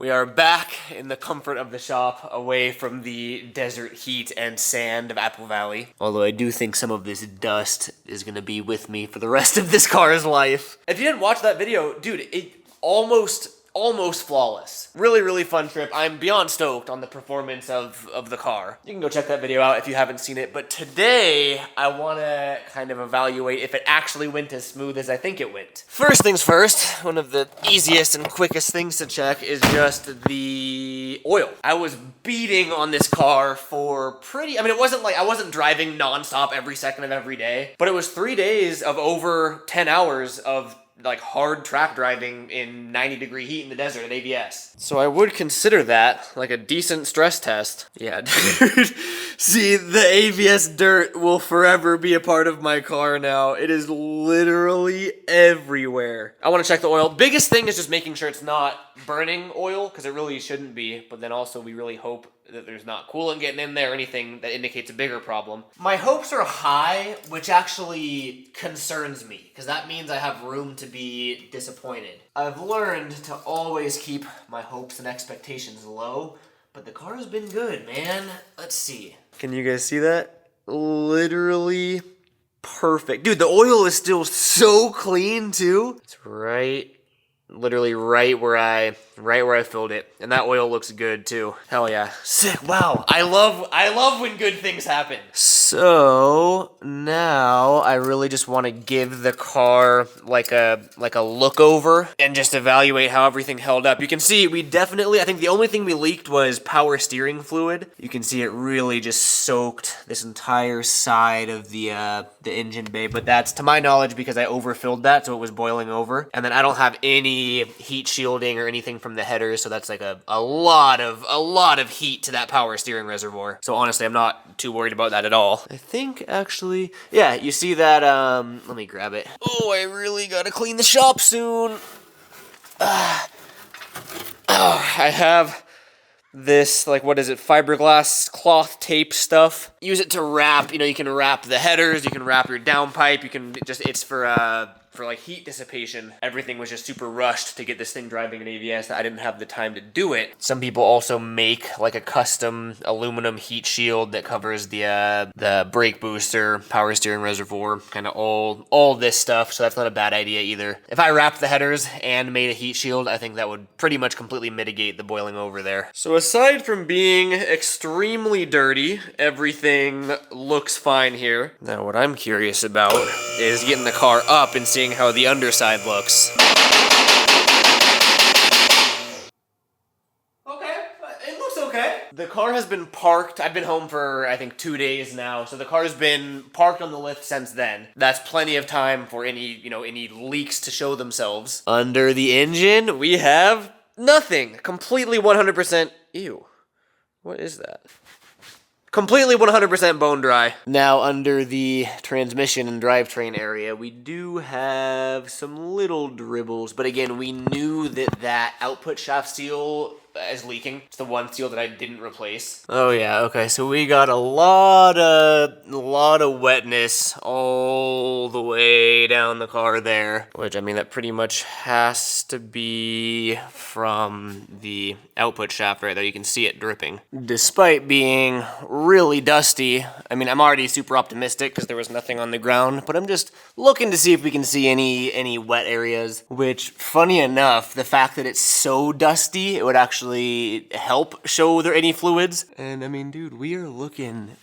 We are back in the comfort of the shop, away from the desert heat and sand of Apple Valley. Although I do think some of this dust is gonna be with me for the rest of this car's life. If you didn't watch that video, dude, it almost flawless. Really, really fun trip. I'm beyond stoked on the performance of the car. You can go check that video out if you haven't seen it. But today, I want to kind of evaluate if it actually went as smooth as I think it went. First things first, one of the easiest and quickest things to check is just the oil. I was beating on this car for it wasn't like I wasn't driving nonstop every second of every day, but it was 3 days of over 10 hours of like hard track driving in 90-degree heat in the desert at ABS. So I would consider that like a decent stress test. Yeah, dude. See, the ABS dirt will forever be a part of my car now. It is literally everywhere. I want to check the oil. Biggest thing is just making sure it's not burning oil, because it really shouldn't be. But then also we really hope that there's not coolant getting in there or anything that indicates a bigger problem. My hopes are high, which actually concerns me, because that means I have room to be disappointed. I've learned to always keep my hopes and expectations low, but the car has been good, man. Let's see. Can you guys see that? Literally perfect. Dude, the oil is still so clean too. It's literally right where I filled it, and that oil looks good too. Hell yeah, sick! Wow, I love when good things happen. So now I really just want to give the car like a look over and just evaluate how everything held up. You can see I think the only thing we leaked was power steering fluid. You can see it really just soaked this entire side of the engine bay, but that's to my knowledge because I overfilled that, so it was boiling over, and then I don't have any heat shielding or anything from the headers, so that's like a lot of heat to that power steering reservoir. So honestly, I'm not too worried about that at all. I think actually, yeah, you see that, let me grab it. Oh, I really gotta clean the shop soon. I have this, like, what is it, fiberglass cloth tape stuff. Use it to wrap, you can wrap the headers, you can wrap your downpipe, it's for like heat dissipation. Everything was just super rushed to get this thing driving in ABS. I didn't have the time to do it. Some people also make like a custom aluminum heat shield that covers the brake booster, power steering reservoir, kind of all this stuff. So that's not a bad idea either. If I wrapped the headers and made a heat shield, I think that would pretty much completely mitigate the boiling over there. So aside from being extremely dirty, everything looks fine here. Now what I'm curious about is getting the car up and seeing how the underside looks. Okay, it looks okay. The car has been parked. I've been home for, I think, 2 days now, so the car's been parked on the lift since then. That's plenty of time for any leaks to show themselves. Under the engine, we have nothing. Completely 100%, ew. What is that? Completely 100% bone dry. Now under the transmission and drivetrain area, we do have some little dribbles, but again, we knew that output shaft seal is leaking. It's the one seal that I didn't replace. Oh yeah, okay, so we got a lot of wetness all the way down the car there, which, I mean, that pretty much has to be from the output shaft right there. You can see it dripping. Despite being really dusty, I mean, I'm already super optimistic because there was nothing on the ground, but I'm just looking to see if we can see any wet areas, which, funny enough, the fact that it's so dusty, it would actually help show there any fluids. And I mean, dude, we are looking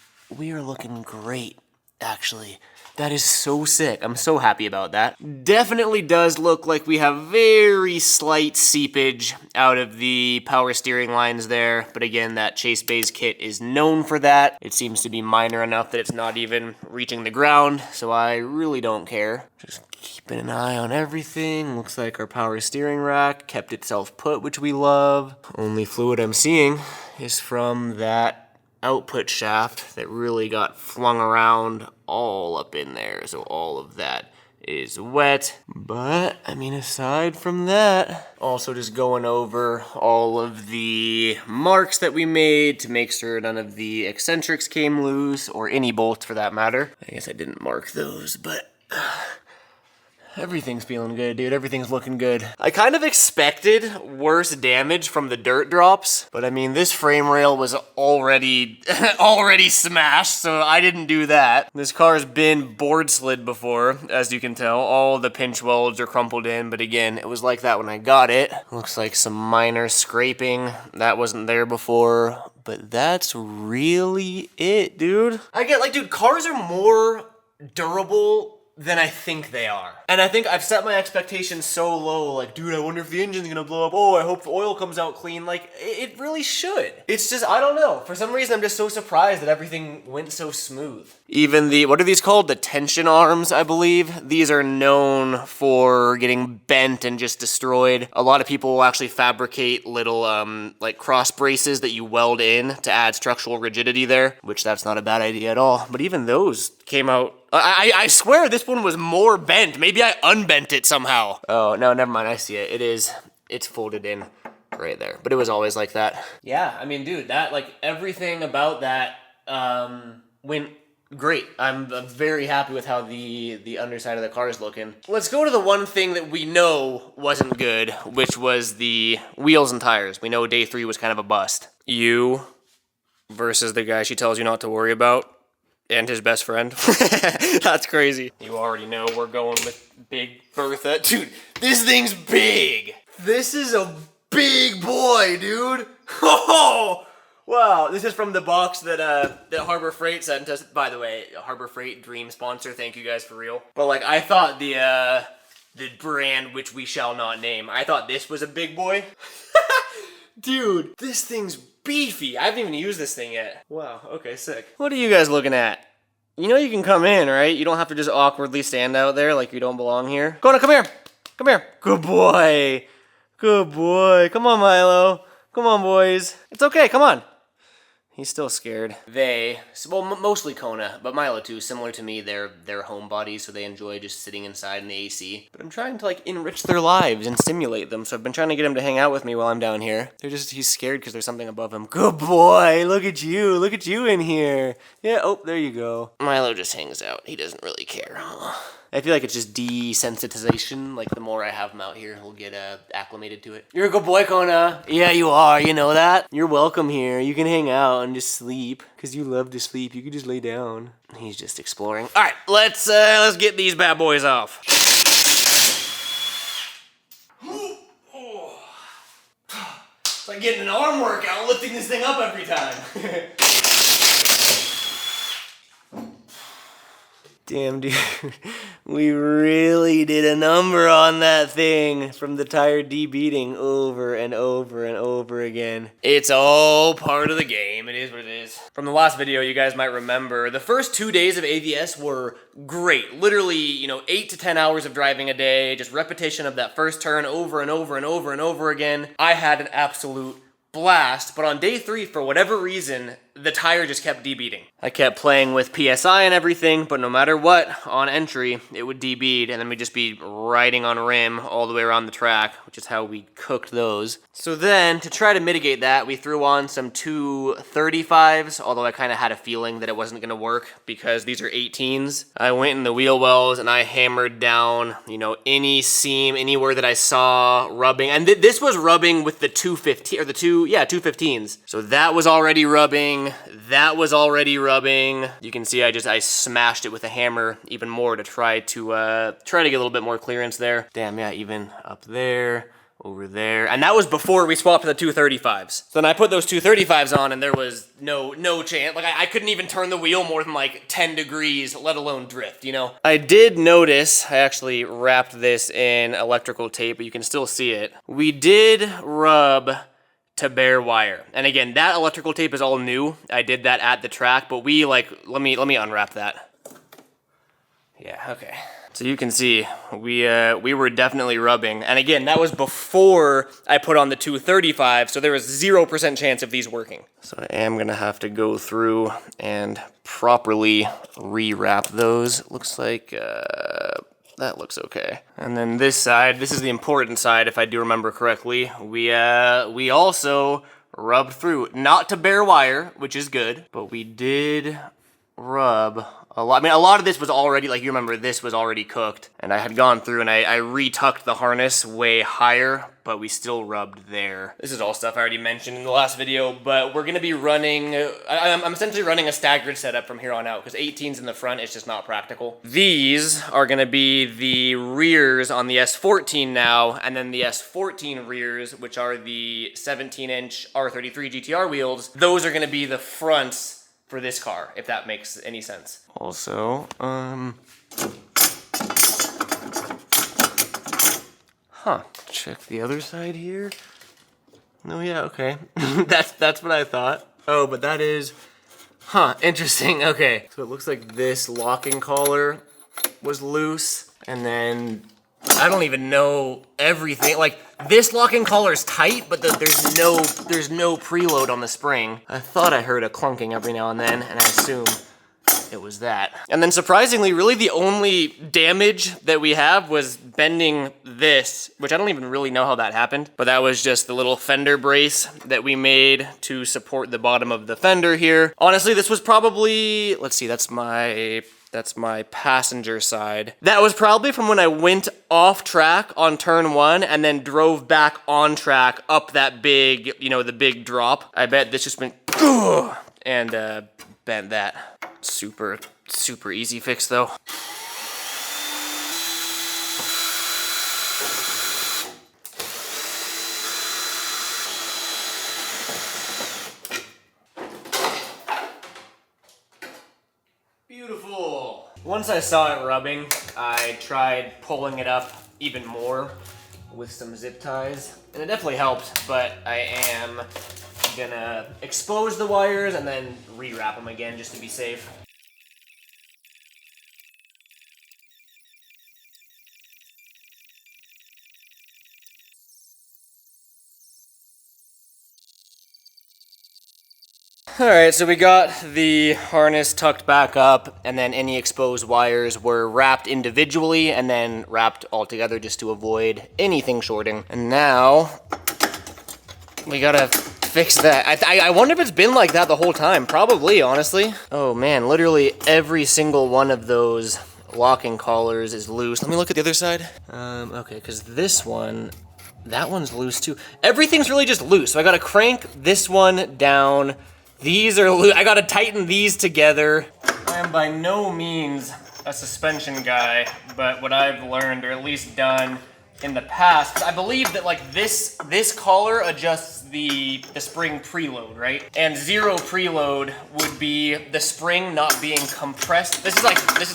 great, actually. That is so sick. I'm so happy about that. Definitely does look like we have very slight seepage out of the power steering lines there. But again, that Chase Bays kit is known for that. It seems to be minor enough that it's not even reaching the ground, so I really don't care. Just keeping an eye on everything. Looks like our power steering rack kept itself put, which we love. Only fluid I'm seeing is from that output shaft that really got flung around all up in there, so all of that is wet. But I mean, aside from that, also just going over all of the marks that we made to make sure none of the eccentrics came loose, or any bolts for that matter. I guess I didn't mark those, but Everything's feeling good, dude. Everything's looking good. I kind of expected worse damage from the dirt drops, but I mean, this frame rail was already smashed, so I didn't do that. This car's been board slid before, as you can tell. All the pinch welds are crumpled in, but again, it was like that when I got it. Looks like some minor scraping. That wasn't there before, but that's really it, dude. I get, like, dude, cars are more durable than I think they are. And I think I've set my expectations so low, like, dude, I wonder if the engine's gonna blow up. Oh, I hope the oil comes out clean. Like, it really should. It's just, I don't know. For some reason, I'm just so surprised that everything went so smooth. Even the, what are these called? The tension arms, I believe. These are known for getting bent and just destroyed. A lot of people will actually fabricate little, like, cross braces that you weld in to add structural rigidity there, which that's not a bad idea at all. But even those came out, I swear this one was more bent. Maybe I unbent it somehow. Oh, no, never mind. I see it. It's folded in right there. But it was always like that. Yeah, I mean, dude, that, like, everything about that went great. I'm very happy with how the underside of the car is looking. Let's go to the one thing that we know wasn't good, which was the wheels and tires. We know day 3 was kind of a bust. You versus the guy she tells you not to worry about. And his best friend. That's crazy. You already know we're going with Big Bertha. Dude, this thing's big. This is a big boy, dude. Oh, wow. This is from the box that Harbor Freight sent us. By the way, Harbor Freight, dream sponsor. Thank you guys for real. But like, I thought the brand, which we shall not name, I thought this was a big boy. Dude, this thing's beefy. I haven't even used this thing yet. Wow, okay, sick. What are you guys looking at? You know you can come in, right? You don't have to just awkwardly stand out there like you don't belong here. Kona, come here. Come here. Good boy. Good boy. Come on, Milo. Come on, boys. It's okay, come on. He's still scared. Mostly Kona, but Milo too, similar to me, they're homebodies, so they enjoy just sitting inside in the AC. But I'm trying to like enrich their lives and stimulate them, so I've been trying to get him to hang out with me while I'm down here. He's scared because there's something above him. Good boy, look at you in here. Yeah, oh, there you go. Milo just hangs out, he doesn't really care, huh? I feel like it's just desensitization. Like, the more I have him out here, he'll get acclimated to it. You're a good boy, Kona. Yeah, you are. You know that? You're welcome here. You can hang out and just sleep. Because you love to sleep. You can just lay down. He's just exploring. All right, let's get these bad boys off. It's like getting an arm workout, lifting this thing up every time. Damn, dude, we really did a number on that thing from the tire debeating over and over and over again. It's all part of the game. It is what it is. From the last video, you guys might remember, the first 2 days of AVS were great. Literally, 8 to 10 hours of driving a day, just repetition of that first turn over and over and over and over again. I had an absolute blast, but on day 3, for whatever reason, the tire just kept debeating. I kept playing with PSI and everything, but no matter what, on entry, it would debead, and then we'd just be riding on rim all the way around the track, which is how we cooked those. So then, to try to mitigate that, we threw on some 235s, although I kind of had a feeling that it wasn't going to work, because these are 18s. I went in the wheel wells, and I hammered down, any seam, anywhere that I saw rubbing, and this was rubbing with the 215, or the 215s. So that was already rubbing. That was already rubbing. You can see I smashed it with a hammer even more to try to get a little bit more clearance there. Damn, yeah, even up there, over there. And that was before we swapped to the 235s. So then I put those 235s on and there was no chance. Like I couldn't even turn the wheel more than like 10 degrees, let alone drift, I did notice, I actually wrapped this in electrical tape, but you can still see it. We did rub to bare wire. And again, that electrical tape is all new. I did that at the track, but let me unwrap that. Yeah, okay. So you can see, we were definitely rubbing. And again, that was before I put on the 235, so there was 0% chance of these working. So I am gonna have to go through and properly rewrap those. Looks like, that looks okay. And then this side, this is the important side if I do remember correctly. We also rubbed through, not to bare wire, which is good, but we did rub a lot. I mean, a lot of this was already, like, you remember, this was already cooked. And I had gone through and I retucked the harness way higher, but we still rubbed there. This is all stuff I already mentioned in the last video, but we're gonna be running, I'm essentially running a staggered setup from here on out, because 18s in the front is just not practical. These are gonna be the rears on the S14 now, and then the S14 rears, which are the 17-inch R33 GTR wheels, those are gonna be the fronts for this car, if that makes any sense. Also, check the other side here. Oh yeah, okay. that's what I thought. Oh, but that is, interesting, okay. So it looks like this locking collar was loose, and then I don't even know everything. Like, this locking collar is tight, but there's no preload on the spring. I thought I heard a clunking every now and then, and I assume it was that. And then surprisingly, really the only damage that we have was bending this, which I don't even really know how that happened, but that was just the little fender brace that we made to support the bottom of the fender here. Honestly, this was probably, let's see, that's my passenger side. That was probably from when I went off track on turn 1 and then drove back on track up that big, the big drop. I bet this just went, and bent that. Super easy fix though. Beautiful. Once I saw it rubbing, I tried pulling it up even more with some zip ties, and it definitely helped, but I am gonna expose the wires and then rewrap them again just to be safe. Alright, so we got the harness tucked back up, and then any exposed wires were wrapped individually and then wrapped all together just to avoid anything shorting. And now we gotta fix that. I wonder if it's been like that the whole time. Probably, honestly. Oh man, literally every single one of those locking collars is loose. Let me look at the other side. Okay, because this one, that one's loose too. Everything's really just loose. So I gotta crank this one down. These are loose. I gotta tighten these together. I am by no means a suspension guy, but what I've learned, or at least done in the past, 'cause I believe that like this collar adjusts the spring preload, right? And zero preload would be the spring not being compressed. This is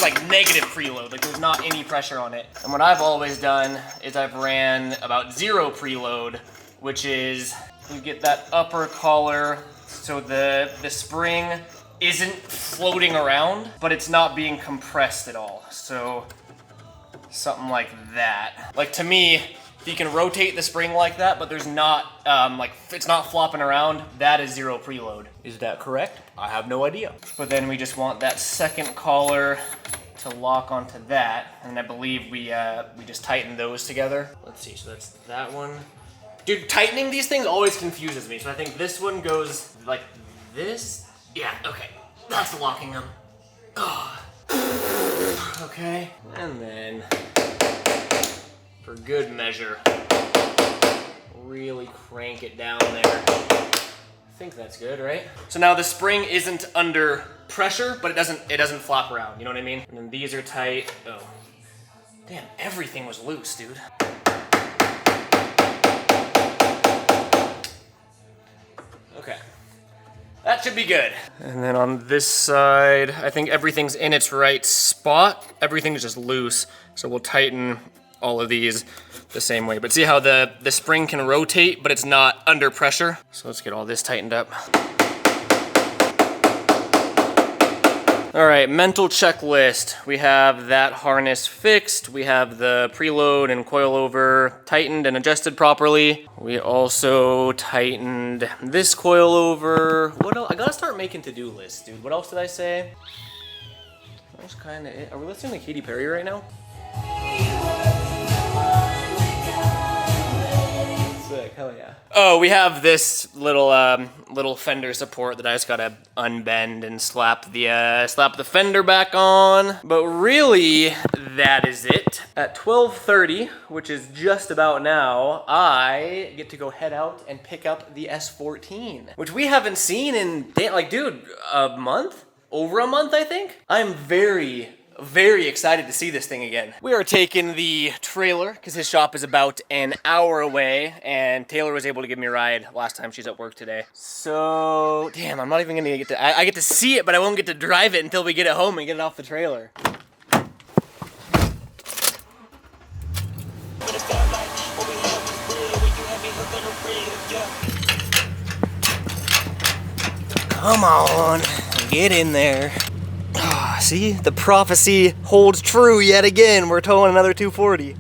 like negative preload, like there's not any pressure on it. And what I've always done is I've ran about zero preload, which is you get that upper collar so the spring isn't floating around, but it's not being compressed at all. So something like that. Like to me, if you can rotate the spring like that, but there's not, it's not flopping around, that is zero preload. Is that correct? I have no idea. But then we just want that second collar to lock onto that, and I believe we just tighten those together. Let's see, so that's that one. Dude, tightening these things always confuses me, so I think this one goes like this. Yeah, okay, that's locking them. Oh. Okay, and then for good measure, really crank it down there. I think that's good, right? So now the spring isn't under pressure, but it doesn't flop around, you know what I mean? And then these are tight. Oh, damn, everything was loose, dude. Okay. That should be good. And then on this side, I think everything's in its right spot. Everything's just loose. So we'll tighten all of these the same way. But see how the spring can rotate, but it's not under pressure? So let's get all this tightened up. All right, mental checklist. We have that harness fixed. We have the preload and coilover tightened and adjusted properly. We also tightened this coilover. What else? I gotta start making to-do lists, dude. What else did I say? That's kind of it. Are we listening to Katy Perry right now? sick. Hell yeah. Oh, we have this little fender support that I just gotta unbend and slap the fender back on. But really, that is it. At 12:30, which is just about now, I get to go head out and pick up the S14, which we haven't seen in, like, dude, a month? Over a month, I think? I'm very excited to see this thing again. We are taking the trailer because his shop is about an hour away, and Taylor was able to give me a ride last time she's at work today. So, damn, I'm not even gonna get to, I get to see it, but I won't get to drive it until we get it home and get it off the trailer. Come on, get in there. See, the prophecy holds true yet again. We're towing another 240.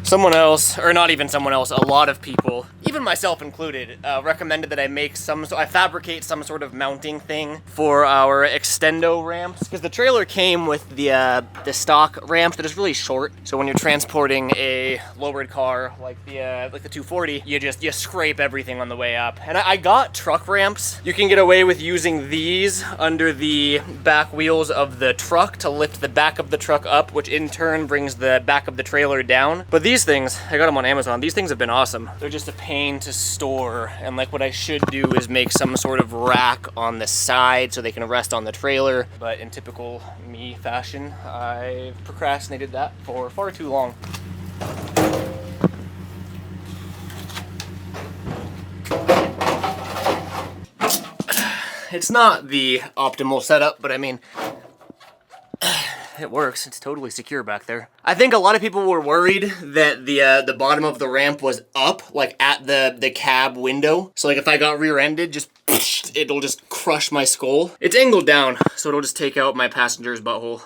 Someone else, or not even someone else, a lot of people, even myself included, recommended that I fabricate some sort of mounting thing for our extendo ramps, because the trailer came with the stock ramps that is really short. So when you're transporting a lowered car like the 240, you scrape everything on the way up. And I got truck ramps. You can get away with using these under the back wheels of the truck to lift the back of the truck up, which in turn brings the back of the trailer down. But these things, I got them on Amazon. These things have been awesome. They're just a pain to store, and like what I should do is make some sort of rack on the side so they can rest on the trailer. But in typical me fashion, I procrastinated that for far too long. It's not the optimal setup, but I mean, it works. It's totally secure back there. I think a lot of people were worried that the bottom of the ramp was up, like at the cab window. So like if I got rear-ended, it'll just crush my skull. It's angled down, so it'll just take out my passenger's butthole.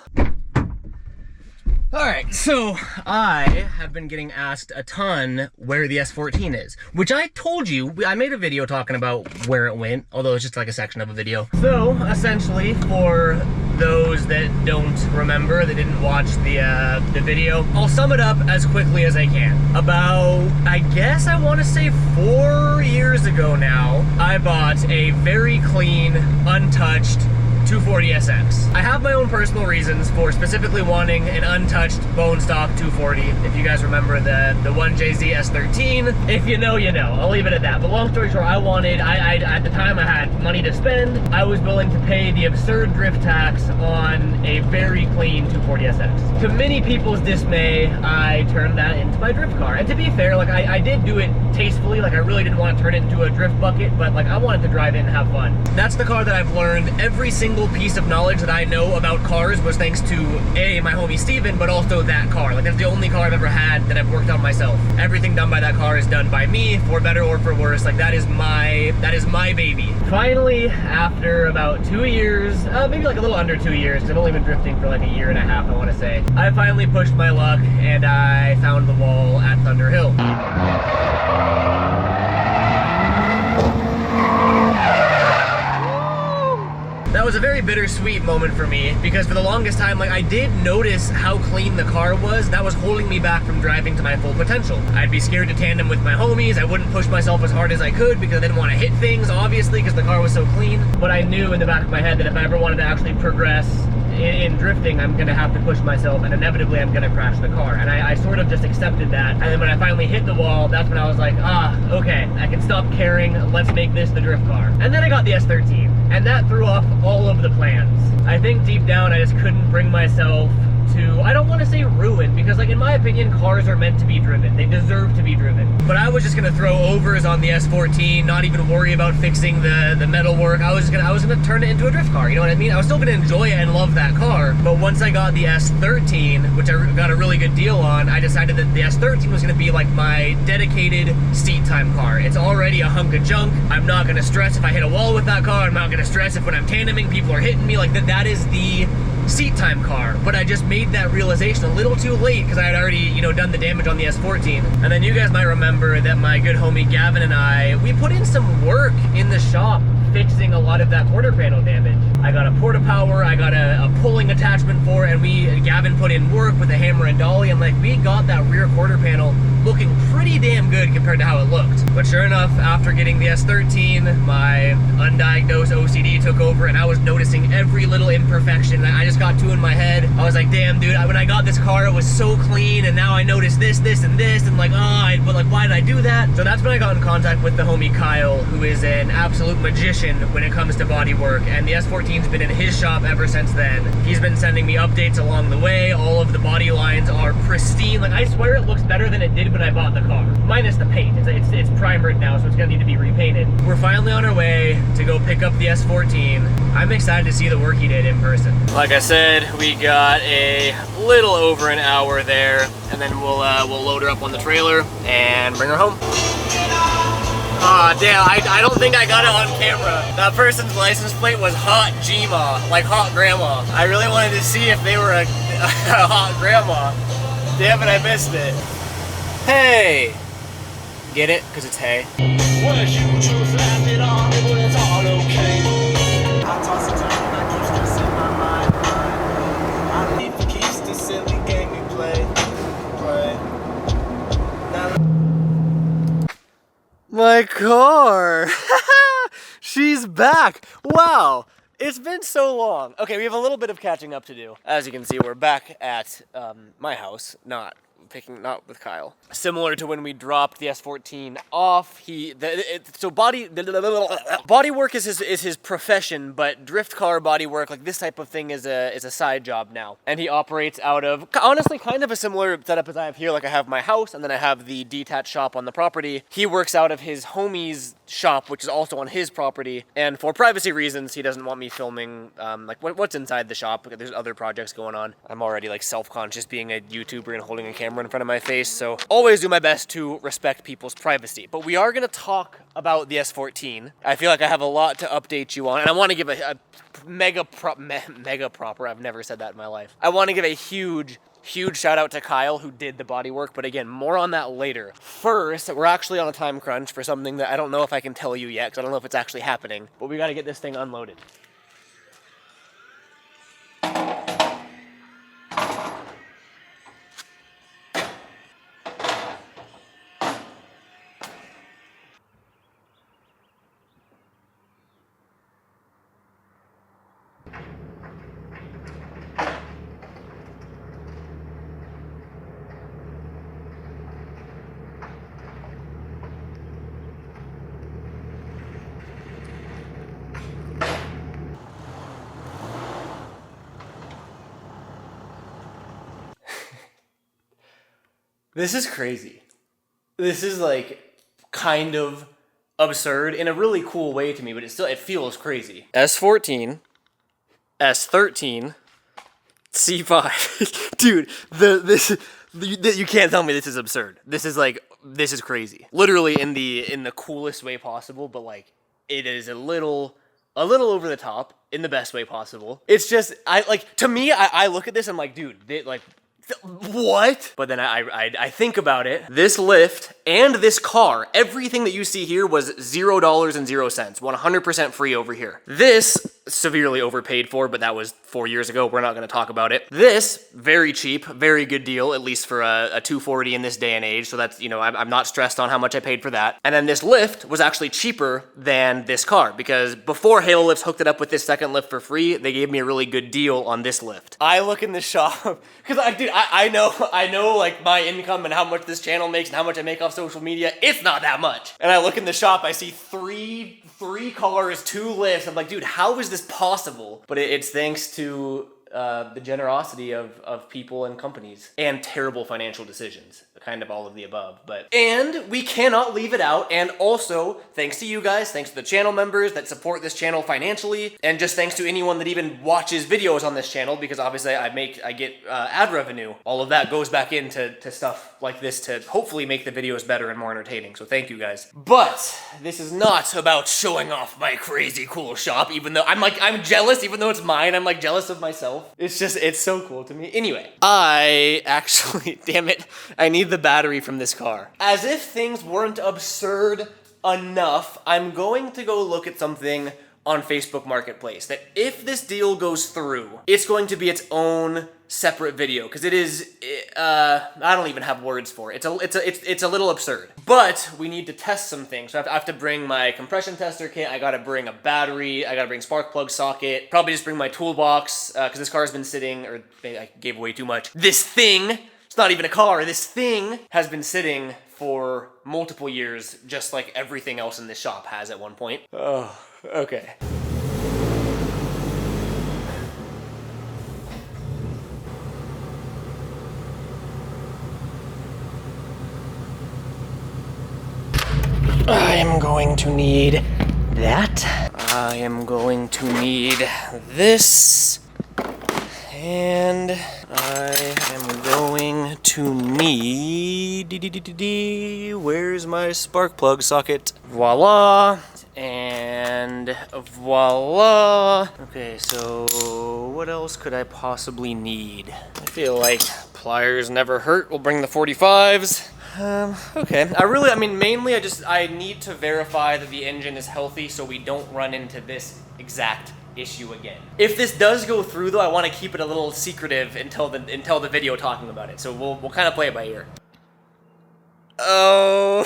Alright, so I have been getting asked a ton where the S14 is, which I told you, I made a video talking about where it went, although it's just like a section of a video. So, essentially, for those that don't remember, that didn't watch the video, I'll sum it up as quickly as I can. About, I guess I want to say 4 years ago now, I bought a very clean, untouched 240SX. I have my own personal reasons for specifically wanting an untouched bone stock 240. If you guys remember the 1JZ S13, if you know, you know. I'll leave it at that. But long story short, I at the time I had money to spend. I was willing to pay the absurd drift tax on a very clean 240SX. To many people's dismay, I turned that into my drift car. And to be fair, like I did do it tastefully. Like I really didn't want to turn it into a drift bucket, but like I wanted to drive it and have fun. That's the car that I've learned every single piece of knowledge that I know about cars was thanks to my homie Steven, but also that car. Like that's the only car I've ever had that I've worked on myself. Everything done by that car is done by me, for better or for worse. Like that is my baby. Finally, after about 2 years, maybe like a little under 2 years, because I've only been drifting for like a year and a half, I want to say, I finally pushed my luck and I found the wall at Thunder Hill. That was a very bittersweet moment for me, because for the longest time, like I did notice how clean the car was. That was holding me back from driving to my full potential. I'd be scared to tandem with my homies. I wouldn't push myself as hard as I could because I didn't want to hit things, obviously, because the car was so clean. But I knew in the back of my head that if I ever wanted to actually progress in drifting, I'm gonna have to push myself, and inevitably I'm gonna crash the car. And I sort of just accepted that. And then when I finally hit the wall, that's when I was like, okay, I can stop caring. Let's make this the drift car. And then I got the S13, and that threw off all of the plans. I think deep down I just couldn't bring myself to, I don't want to say ruin, because like in my opinion, cars are meant to be driven. They deserve to be driven. But I was just gonna throw overs on the S14, not even worry about fixing the metal work. I was gonna turn it into a drift car, you know what I mean? I was still gonna enjoy it and love that car. But once I got the S13, which I got a really good deal on, I decided that the S13 was gonna be like my dedicated seat time car. It's already a hunk of junk. I'm not gonna stress if I hit a wall with that car. I'm not gonna stress if when I'm tandeming, people are hitting me. Like that is the seat time car. But I just made that realization a little too late because I had already, you know, done the damage on the S14. And then you guys might remember that my good homie Gavin and I, we put in some work in the shop fixing a lot of that quarter panel damage. I got a porta power, I got a pulling attachment for it, and Gavin put in work with a hammer and dolly, and like we got that rear quarter panel looking pretty damn good compared to how it looked. But sure enough, after getting the S13, my undiagnosed OCD took over, and I was noticing every little imperfection. I just got two in my head. I was like, damn, dude, when I got this car, it was so clean, and now I notice this, and this, and like, but like, why did I do that? So that's when I got in contact with the homie Kyle, who is an absolute magician when it comes to body work, and the S14's been in his shop ever since then. He's been sending me updates along the way. All of the body lines are pristine. Like, I swear it looks better than it did when I bought the car. Minus the paint. It's primered now, so it's gonna need to be repainted. We're finally on our way to go pick up the S14. I'm excited to see the work he did in person. Like I said, we got a little over an hour there, and then we'll load her up on the trailer and bring her home. Aw, damn, I don't think I got it on camera. That person's license plate was Hot Gma, like Hot Grandma. I really wanted to see if they were a hot grandma. Damn it, I missed it. Hey! Get it? Because it's hay. My car! She's back! Wow! It's been so long. Okay, we have a little bit of catching up to do. As you can see, we're back at my house, not with Kyle. Similar to when we dropped the S14 off, body work is his profession, but drift car body work, like this type of thing, is a side job now. And he operates out of, honestly, kind of a similar setup as I have here. Like, I have my house, and then I have the detached shop on the property. He works out of his homie's shop, which is also on his property, and for privacy reasons, he doesn't want me filming like what's inside the shop, because there's other projects going on. I'm already like self-conscious being a YouTuber and holding a camera in front of my face, so always do my best to respect people's privacy. But we are going to talk about the S14. I feel like I have a lot to update you on, and I want to give a mega proper, I've never said that in my life. I want to give a huge shout out to Kyle, who did the body work, but again, more on that later. First, we're actually on a time crunch for something that I don't know if I can tell you yet, because I don't know if it's actually happening, but we got to get this thing unloaded. This is crazy. This is like kind of absurd in a really cool way to me, but it feels crazy. S14, S13, C5. Dude, you can't tell me this is absurd. This is crazy. Literally in the coolest way possible, but like it is a little over the top in the best way possible. It's just to me, I look at this, I'm like, dude, what? But then I think about it. This lift and this car, everything that you see here was $0 and 0 cents, 100% free over here. This, severely overpaid for, but that was 4 years ago. We're not going to talk about it. This, very cheap, very good deal, at least for a 240 in this day and age. So that's, I'm not stressed on how much I paid for that. And then this lift was actually cheaper than this car, because before Halo Lifts hooked it up with this second lift for free, they gave me a really good deal on this lift. I look in the shop, because I know like my income and how much this channel makes and how much I make off social media. It's not that much. And I look in the shop, I see three cars, 2 lifts. I'm like, dude, how is this possible? But it's thanks to the generosity of people and companies and terrible financial decisions. Kind of all of the above, and we cannot leave it out. And also, thanks to you guys, thanks to the channel members that support this channel financially, and just thanks to anyone that even watches videos on this channel, because obviously I get ad revenue. All of that goes back into stuff like this to hopefully make the videos better and more entertaining. So thank you guys. But this is not about showing off my crazy cool shop, even though I'm jealous, even though it's mine. I'm like jealous of myself. It's so cool to me. Anyway, I actually, damn it, I need the battery from this car. As if things weren't absurd enough, I'm going to go look at something on Facebook Marketplace that if this deal goes through, it's going to be its own separate video because it is. I don't even have words for it. It's a little absurd. But we need to test some things. So I have to bring my compression tester kit. I gotta bring a battery. I gotta bring spark plug socket. Probably just bring my toolbox because this car's been sitting. Or maybe I gave away too much. This thing. It's not even a car. This thing has been sitting for multiple years, just like everything else in this shop has at one point. Oh, okay. I am going to need that. I am going to need this. And I am going to need, where's my spark plug socket? Voila, and voila. Okay, so what else could I possibly need? I feel like pliers never hurt. We'll bring the 45s. Okay, mainly I need to verify that the engine is healthy so we don't run into this exact issue again. If this does go through though, I want to keep it a little secretive until the video talking about it. So we'll kind of play it by ear. Oh,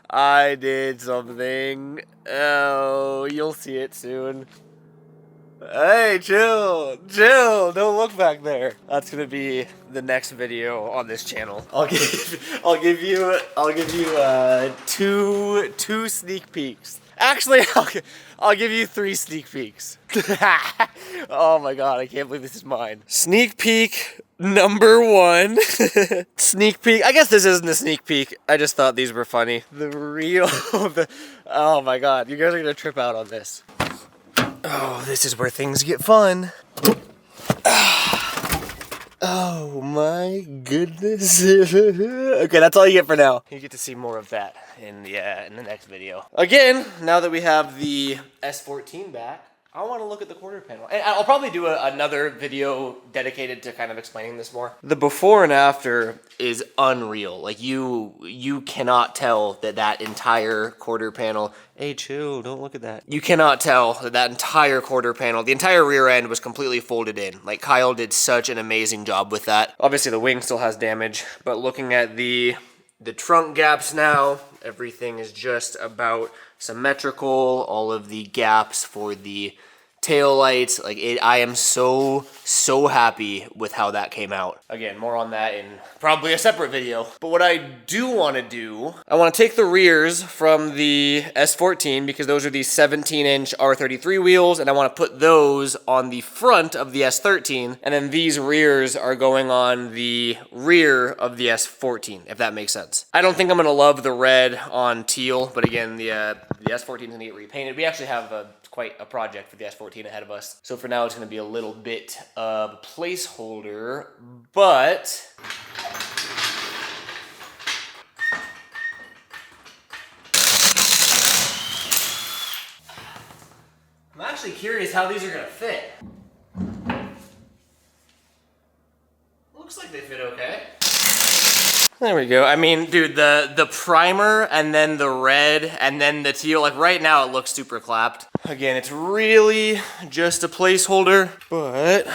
I did something. Oh, you'll see it soon. Hey, chill, don't look back there. That's gonna be the next video on this channel. I'll give you two sneak peeks. Actually, I'll give you 3 sneak peeks. Oh my god, I can't believe this is mine. Sneak peek number 1. Sneak peek. I guess this isn't a sneak peek. I just thought these were funny. Oh my god, you guys are gonna trip out on this. Oh, this is where things get fun. Oh my goodness. Okay, that's all you get for now. You get to see more of that in the next video. Again, now that we have the S14 back, I want to look at the quarter panel. And I'll probably do another video dedicated to kind of explaining this more. The before and after is unreal. Like you cannot tell that entire quarter panel, hey chill, don't look at that. You cannot tell that entire quarter panel, the entire rear end was completely folded in. Like Kyle did such an amazing job with that. Obviously the wing still has damage, but looking at the trunk gaps now, everything is just about symmetrical. All of the gaps for the tail lights, I am so happy with how that came out. Again, more on that in probably a separate video. But what I do want to do, I want to take the rears from the S14 because those are the 17-inch R33 wheels, and I want to put those on the front of the S13, and then these rears are going on the rear of the S14, if that makes sense. I don't think I'm going to love the red on teal, but again, the S14 is going to get repainted. We actually have quite a project for the S14 ahead of us. So for now, it's going to be a little bit of a placeholder, but I'm actually curious how these are going to fit. Looks like they fit okay. There we go. I mean, dude, the primer and then the red and then the teal, like right now it looks super clapped. Again, it's really just a placeholder, but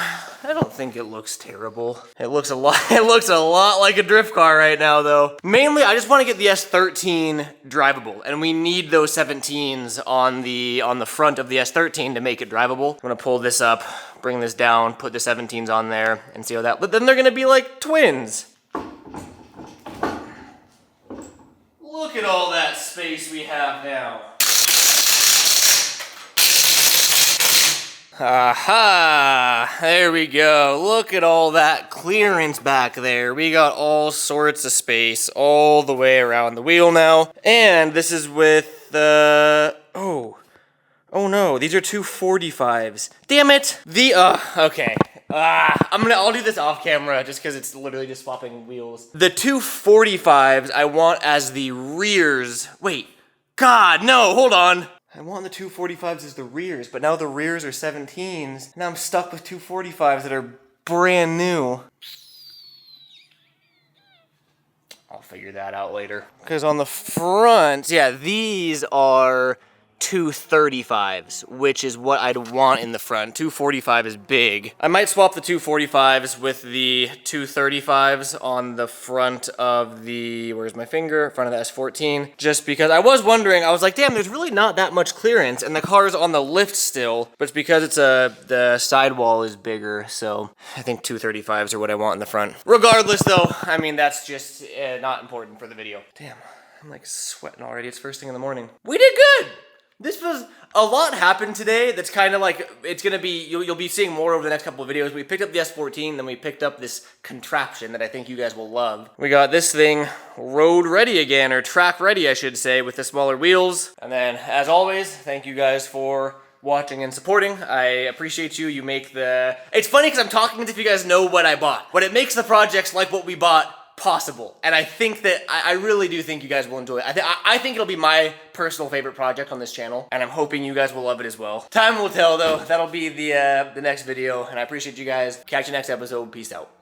I don't think it looks terrible. It looks a lot like a drift car right now though. Mainly, I just want to get the S13 drivable, and we need those 17s on the front of the S13 to make it drivable. I'm gonna pull this up, bring this down, put the 17s on there, and see how that, but then they're gonna be like twins. Look at all that space we have now. Aha! There we go. Look at all that clearance back there. We got all sorts of space all the way around the wheel now. And this is with the... Oh no, these are two 45s. Damn it! Okay. I'll do this off camera just because it's literally just swapping wheels. The two 45s I want as the rears. Wait, God, no, hold on. I want the two 45s as the rears, but now the rears are 17s. Now I'm stuck with two 45s that are brand new. I'll figure that out later. Because on the front, yeah, these are 235s, which is what I'd want in the front. 245 is big. I might swap the 245s with the 235s on the front of the, where's my finger? Front of the S14. Just because I was wondering, I was like, damn, there's really not that much clearance, and the car's on the lift still, but it's because it's the sidewall is bigger, so I think 235s are what I want in the front. Regardless though, I mean, that's just not important for the video. Damn, I'm like sweating already. It's first thing in the morning. We did good! This was, a lot happened today that's kind of like, it's gonna be, you'll be seeing more over the next couple of videos. We picked up the S14, then we picked up this contraption that I think you guys will love. We got this thing road ready again, or track ready I should say, with the smaller wheels. And then, as always, thank you guys for watching and supporting. I appreciate you. You make the, it's funny because I'm talking as if you guys know what I bought, but it makes the projects like what we bought possible. And I think that, I really do think you guys will enjoy it. I think it'll be my personal favorite project on this channel, and I'm hoping you guys will love it as well. Time will tell though. That'll be the next video, and I appreciate you guys. Catch you next episode. Peace out.